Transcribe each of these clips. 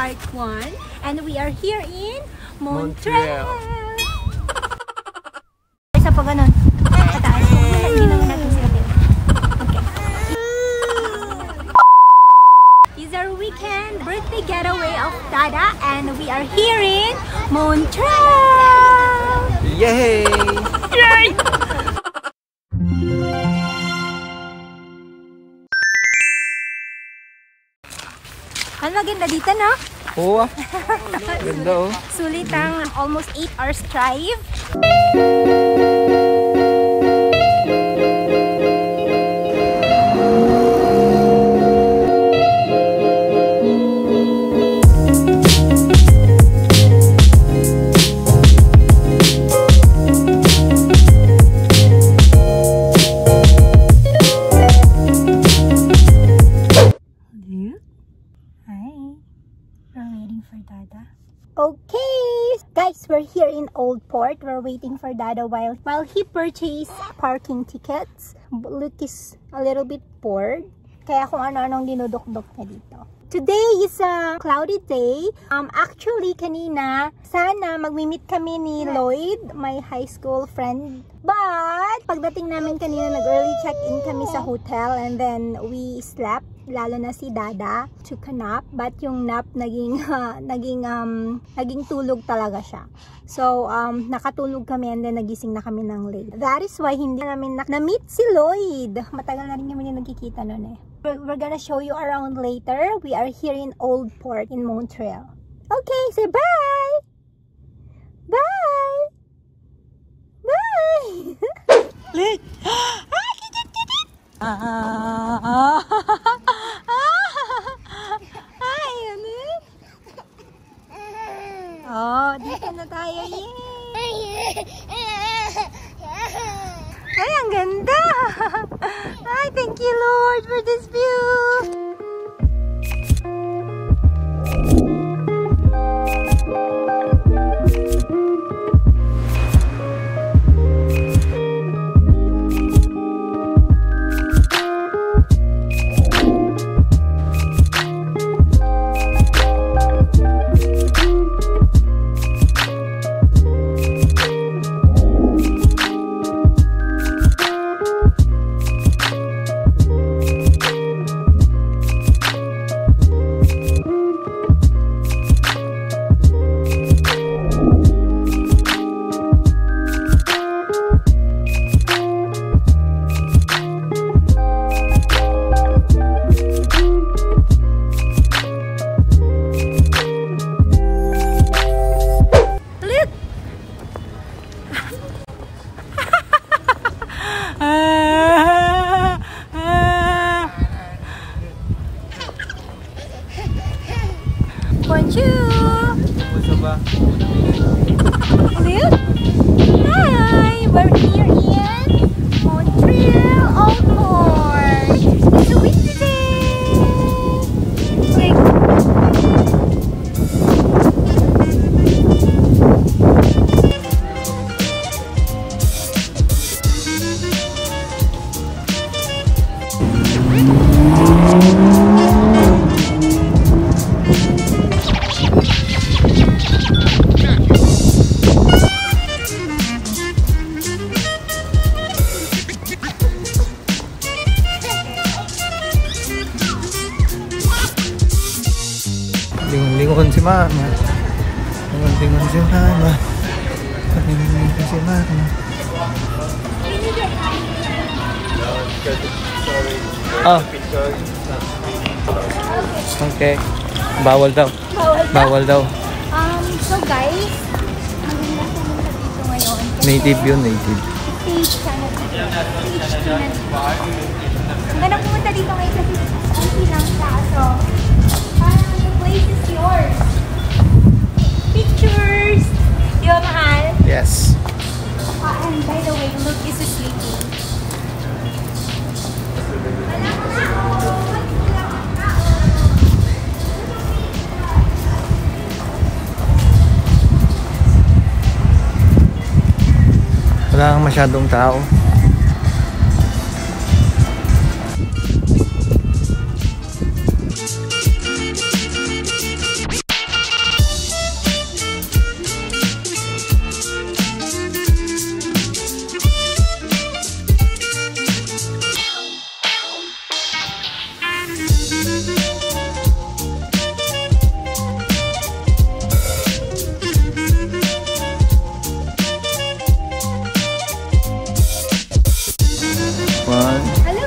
part 1. And we are here in Montreal. Isa pa ganun. Pataas. Hindi naman natin sila din. Okay. It's our weekend birthday getaway of Dada. And we are here in Montreal. Yay! Yay! Ang maganda dito, no? Oo. Ganda, oh. Sulit ang almost 8 hours drive. Okay, guys, we're here in Old Port. We're waiting for Dada while he purchased parking tickets. Luke is a little bit bored, kaya kung ano-anong dinudok-dok niya dito. Today is a cloudy day. Actually, kanina, sana magmi-meet kami ni Lloyd, my high school friend. But, pagdating namin kanina, nag-early check-in kami sa hotel and then we slept. Lalo na si Dada, took a nap, but yung nap naging tulog talaga siya. So, nakatulog kami and then nagising na kami ng late. That is why hindi namin na-meet si Lloyd. Matagal na rin naman yung nagkikita nun eh. We're gonna show you around later. We are here in Old Port in Montreal. Okay, say bye! Bye! Bye! Look! Hi, ano? Oh, dito na tayo. Yay! Ay, ang ganda! Ay, thank you, Lord, for this view! Bonjour! Gusto ba? Luke? Hi! We're here in Montreal, Old Port. It's a windy day! Like, Lingon si Mama. Lingon si Mama. Lingon si Mama. Oh. Okay. Bawal daw. Bawal daw. So guys, maganda pumunta dito ngayon. Native yun, native. Stage siya na dito. Maganda pumunta dito ngayon kasi konti lang siya. So, parang the place is yours. Pictures! Di ba, mahal? Yes. And by the way, Luke is sleeping. Wala kang masyadong tao.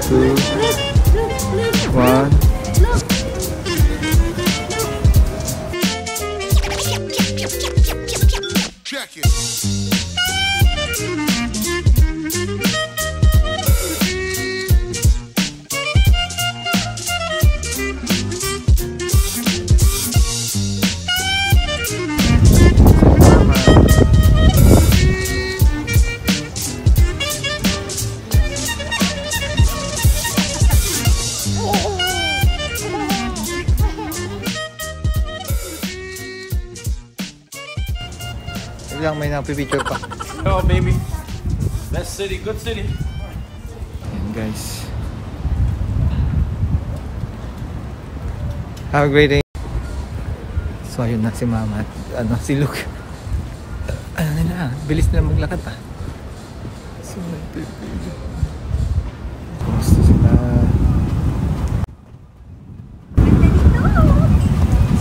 2, 1. Check it. Lang may napipicture pa. Oh baby, best city, good city. Ayan guys. Have a great day. So ayun na si Mama at si Luke. Ano na, bilis na maglakad pa. So kumusta sila?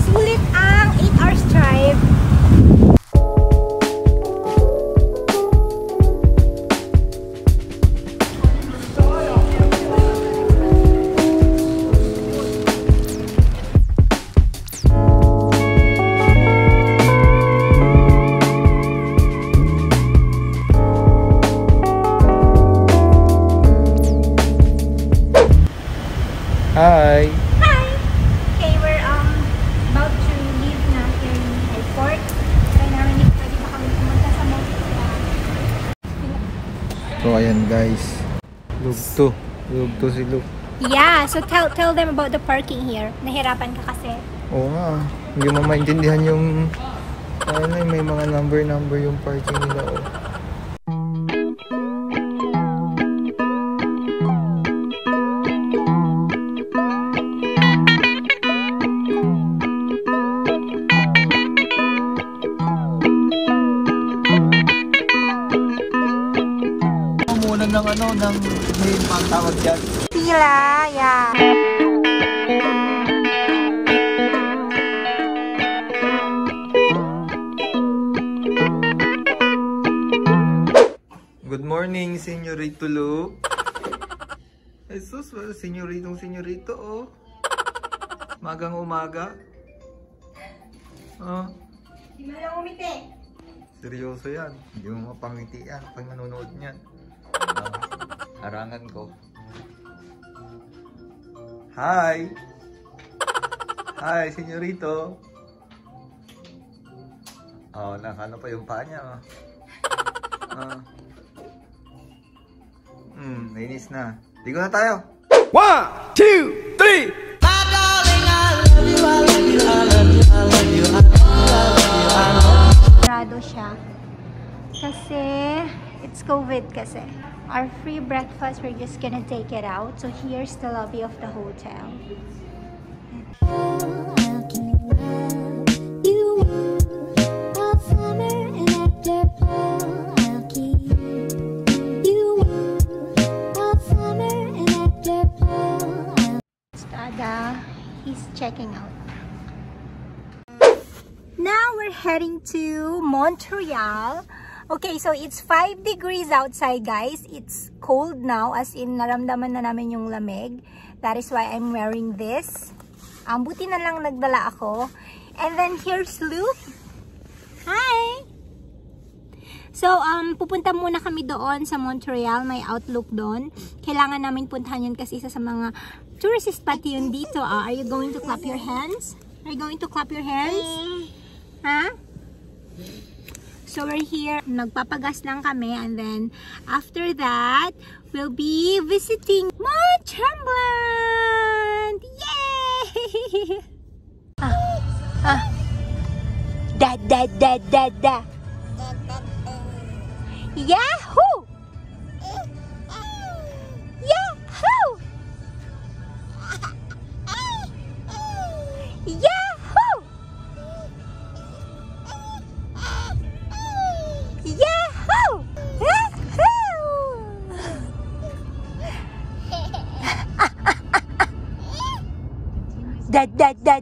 Sulit ang 8 hours drive. Hi! Hi! Okay, we're about to leave na here in the airport. Try namin if pwede ba kami pumunta sa Montreal. So ayan guys. Luke to si Luke. Yeah, so tell them about the parking here. Nahirapan ka kasi. Oo nga. Hindi mo maintindihan yung may mga number yung parking nila. Oh. Ng may pang tawag dyan. Pila, yeah. Good morning, Senyorito Luke. Jesus, senyorito, oh. Magang umaga. Oh. Di mo lang umiti. Seryoso yan. Hindi mo mapangiti yan pag nanonood niyan. Harangan ko. Hi! Hi, senyorito. Oh, nakano pa yung paa niya. Nainis na. Ligo na tayo. 1, 2, 3. Sarado siya. Kasi, it's COVID kasi. Our free breakfast, we're just gonna take it out. So here's the lobby of the hotel. Stada, he's checking out. Now we're heading to Montreal. Okay, so it's 5 degrees outside, guys. It's cold now, as in naramdaman na namin yung lamig. That is why I'm wearing this. Buti na lang nagdala ako. And then here's Luke. Hi! So, pupunta muna kami doon sa Montreal. May Outlook doon. Kailangan namin puntahan yun kasi isa sa mga tourist spot yun dito. Are you going to clap your hands? Are you going to clap your hands? Huh? So we're here, nagpapagas lang kami, and then after that, we'll be visiting Mont Tremblant! Yay! Da. Yahoo! Yahoo! Yahoo! Yahoo! Da.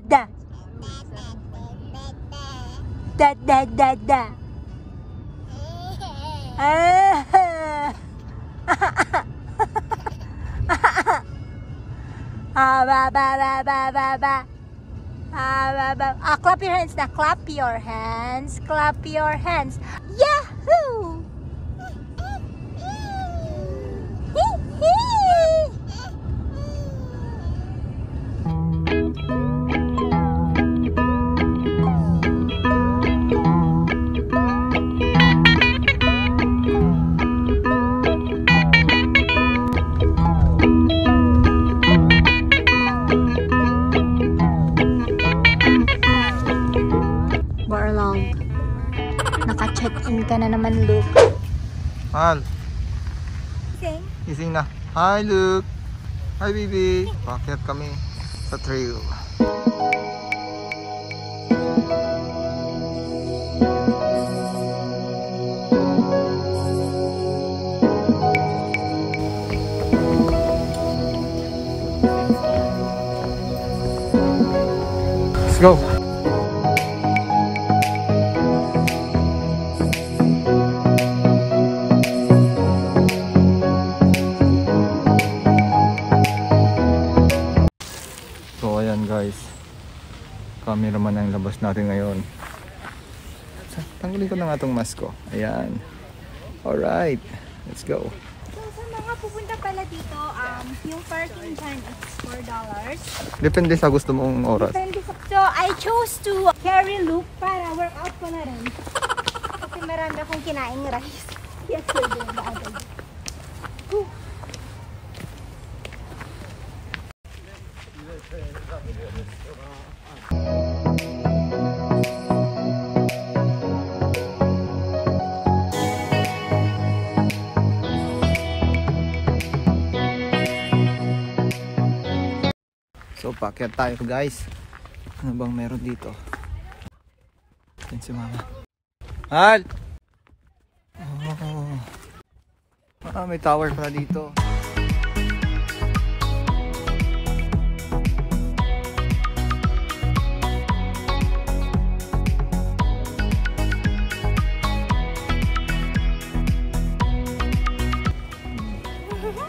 Ba, ba, ba, ba, ba, ba. Ba, ba. Clap your hands na. Clap your hands. Clap your hands. Yahoo! Barlong. Naka-check-in ka na naman, Luke. Mahal, Sing. gising na. Hi, Luke. Hi, baby. Pakyat kami sa trail. Let's go. So ayan guys, cameraman ang labas natin ngayon. Tanggalin ko na nga itong mask ko. Ayan. Alright, let's go. So, sa mga pupunta pala dito, yung parking dyan is $4. Depende sa gusto mong oras. So, I chose to carry Luke para workout ko na rin. Kasi marami akong kinaing rice. Yesterday, the other day. Whew. So pakyat tayo guys. Ano bang meron dito? Yan si mama. Hal! Oh. May tower pala dito.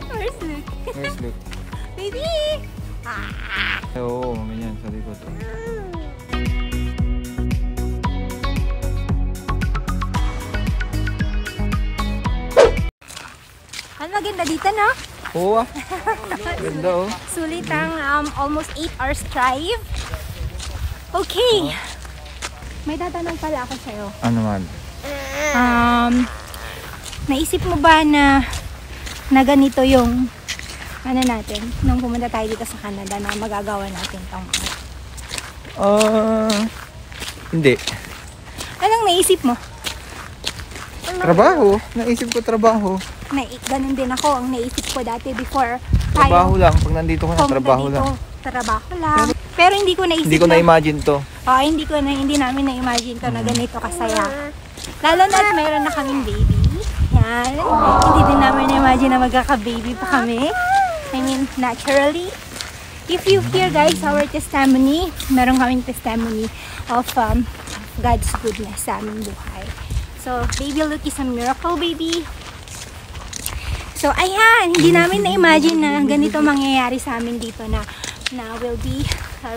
Where's Luke? Where's Luke? Baby! Oo, ganyan sa likod. Ang maganda dito, no? Oo ah. Ganda oh. Sulit ang almost 8 hours drive. Okay. May tatanong pala ako sa'yo. Ano man? Naisip mo ba na ganito yung ano natin, nung pumunta tayo dito sa Canada na magagawa natin tong Hindi. Anong naisip mo? Trabaho. Naisip ko trabaho. Ganun din ako ang naisip ko dati before Trabaho lang. Pag nandito ka na, pumunta trabaho dito, lang. Trabaho lang. Pero hindi ko naisip Hindi ko na-imagine to. hindi namin na-imagine to na ganito kasaya. Lalo na at mayroon na kaming baby. Yan. Hindi din namin na-imagine na magkaka-baby pa kami. I mean, naturally. If you hear guys our testimony, meron kaming testimony of God's goodness sa aming buhay. So, baby Luke is a miracle baby. So, ayan, hindi namin na-imagine na ganito mangyayari sa amin dito na we'll be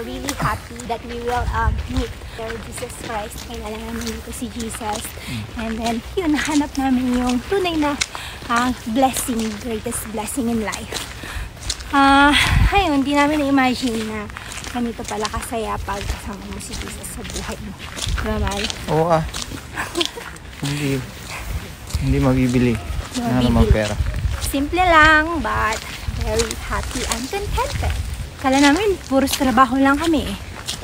really happy that we will meet Lord Jesus Christ. Kailangan namin dito si Jesus. And then, yun, nahanap namin yung tunay na blessing, greatest blessing in life. Ayun, hindi namin na-imagine na ganito pala kasaya pag kasama mo si Jesus sa buhay mo. Diba, Mal? Oo ah. Hindi mabibili. Wala namang pera. Simple lang, but very happy and contented. Kala namin, puros trabaho lang kami eh.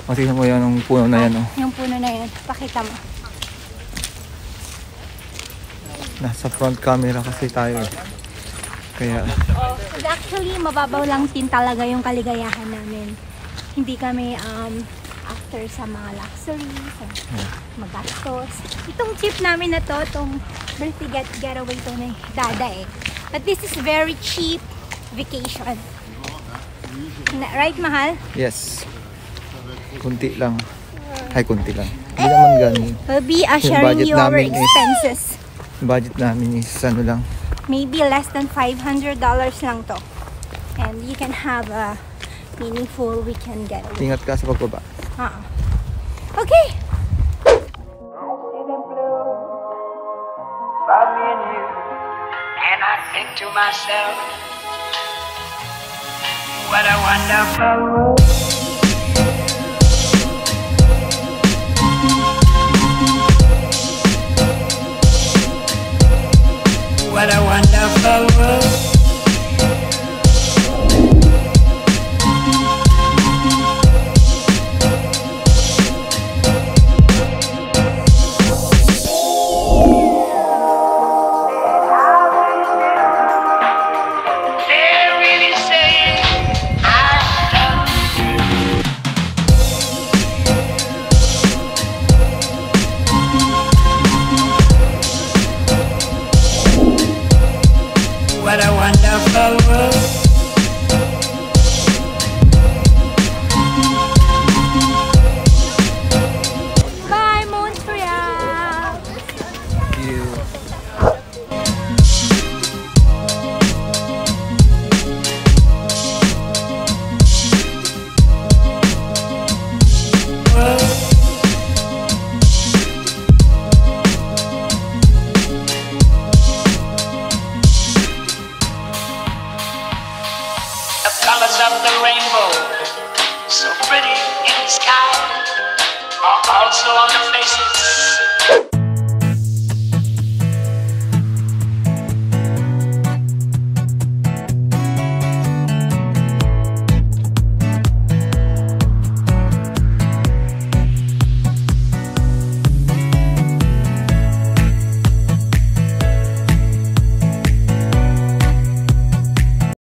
O, tingnan mo yan, yung puno na yan. Oh. Yung puno na yun, pakita mo. Nasa front camera kasi tayo eh. Kaya, Actually, mababaw lang din talaga yung kaligayahan namin. Hindi kami after sa mga luxury, sa magastos. Itong trip namin na to, itong birthday getaway to na dada eh. But this is very cheap vacation. Right, mahal? yes. Kunti lang. Ay, kunti lang. Hindi naman ganun. We'll be Yung sharing budget you our namin is- expenses. Budget namin is ano lang. Maybe less than $500 lang to. And you can have meaningful we can get away. Ingat ka sa pagbaba. Okay. About me and you, and I think to myself, what a wonderful world. What a wonderful world. What a wonderful world. Bye, Montreal. You. The colors of the rainbow, so pretty in the sky, are also on the faces